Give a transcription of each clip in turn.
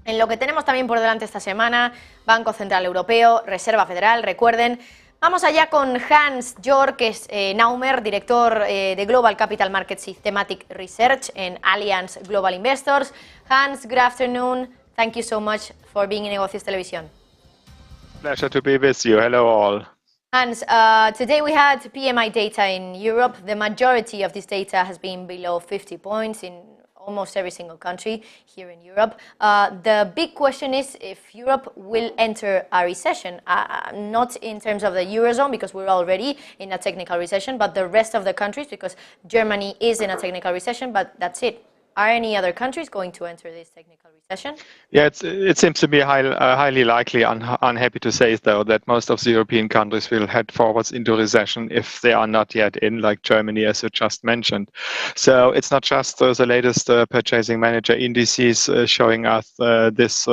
En lo que tenemos también por delante esta semana, Banco Central Europeo, Reserva Federal, recuerden. Vamos allá con Hans-Jôrg Naumer, director de Global Capital Markets Systematic Research en Allianz Global Investors. Hans, good afternoon. Thank you so much for being in Negocios Televisión. Pleasure to be with you. Hello all. Hans, today we had PMI data in Europe. The majority of this data has been below 50 points in almost every single country here in Europe. The big question is if Europe will enter a recession, not in terms of the Eurozone, because we're already in a technical recession, but the rest of the countries, because Germany is in a technical recession, but that's it. Are any other countries going to enter this technical recession? Yeah, it seems to be highly likely. Unhappy to say, though, that most of the European countries will head forwards into recession if they are not yet in, like Germany, as you just mentioned. So it's not just the latest purchasing manager indices showing us this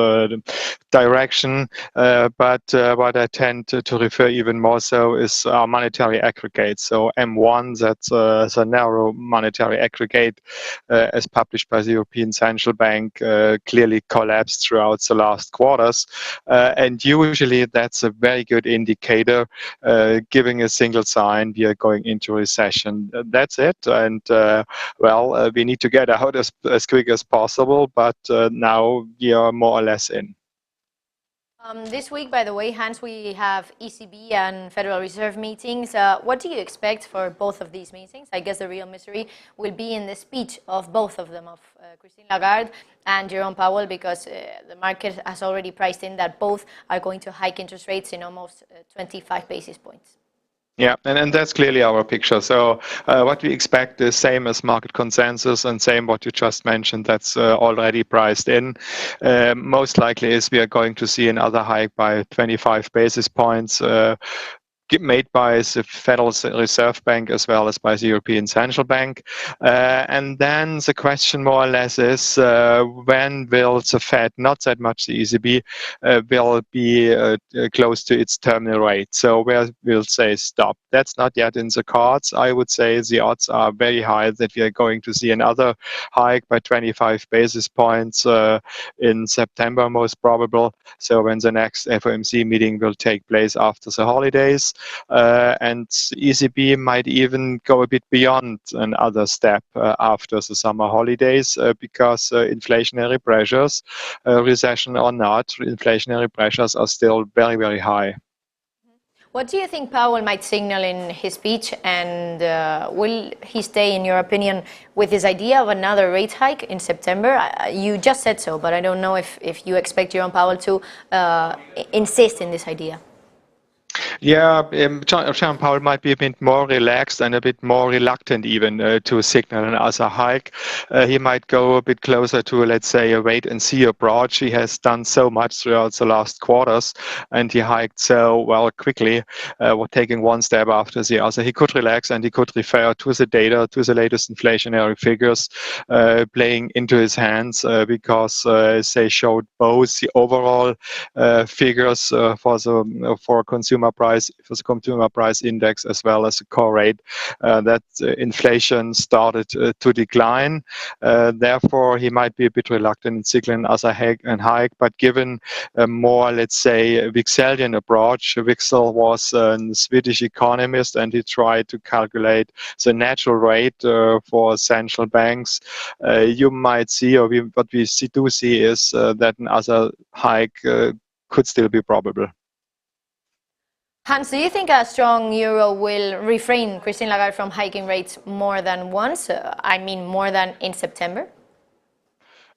direction, but what I tend to refer even more so is our monetary aggregate. So M1, that's the narrow monetary aggregate as published by the European Central Bank, clearly collapsed throughout the last quarters, and usually that's a very good indicator, giving a single sign we are going into recession. That's it, and we need to get out as quick as possible, but now we are more or less in. This week, by the way, Hans, we have ECB and Federal Reserve meetings. What do you expect for both of these meetings? I guess the real mystery will be in the speech of both of them, of Christine Lagarde and Jerome Powell, because the market has already priced in that both are going to hike interest rates in almost 25 basis points. Yeah, and that's clearly our picture. So what we expect is same as market consensus and same what you just mentioned, that's already priced in. Most likely is we are going to see another hike by 25 basis points made by the Federal Reserve Bank as well as by the European Central Bank. And then the question more or less is when will the Fed, not that much the ECB, will be close to its terminal rate. So where we'll say stop. That's not yet in the cards. I would say the odds are very high that we are going to see another hike by 25 basis points in September, most probable. So when the next FOMC meeting will take place after the holidays. And ECB might even go a bit beyond another step after the summer holidays because inflationary pressures, recession or not, inflationary pressures are still very, very high. What do you think Powell might signal in his speech, and will he stay, in your opinion, with his idea of another rate hike in September? You just said so, but I don't know if you expect Jerome Powell to insist in this idea. Yeah, Jerome Powell might be a bit more relaxed and a bit more reluctant even to signal another hike. He might go a bit closer to, let's say, a wait-and-see approach. He has done so much throughout the last quarters, and he hiked so well quickly, taking one step after the other. He could relax and he could refer to the data, to the latest inflationary figures, playing into his hands because they showed both the overall figures for consumer price index as well as the core rate, that inflation started to decline. Therefore, he might be a bit reluctant in signaling another hike, but given a more, let's say, Wixellian approach, Wixell was a Swedish economist and he tried to calculate the natural rate for central banks. You might see, or what we do see is that another hike could still be probable. Hans, do you think a strong euro will refrain Christine Lagarde from hiking rates more than once? I mean, more than in September?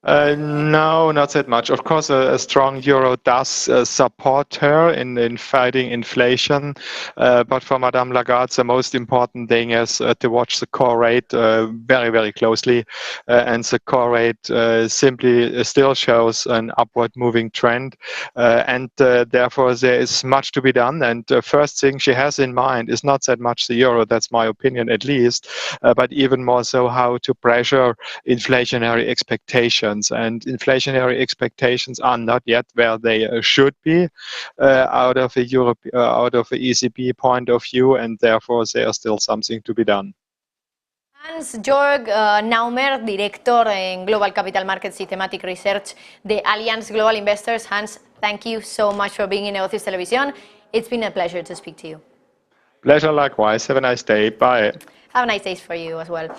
No, not that much. Of course, a strong euro does support her in fighting inflation. But for Madame Lagarde, the most important thing is to watch the core rate very, very closely. And the core rate simply still shows an upward moving trend. And therefore, there is much to be done. And the first thing she has in mind is not that much the euro, that's my opinion at least, but even more so how to pressure inflationary expectations. And inflationary expectations are not yet where they should be out of a ECB point of view, and therefore there's still something to be done. Hans-Jôrg Naumer, director en Global Capital Markets y Thematic Research de Allianz Global Investors. Hans, thank you so much for being in Negocios Televisión. It's been a pleasure to speak to you. Pleasure likewise. Have a nice day. Bye. Have a nice day for you as well.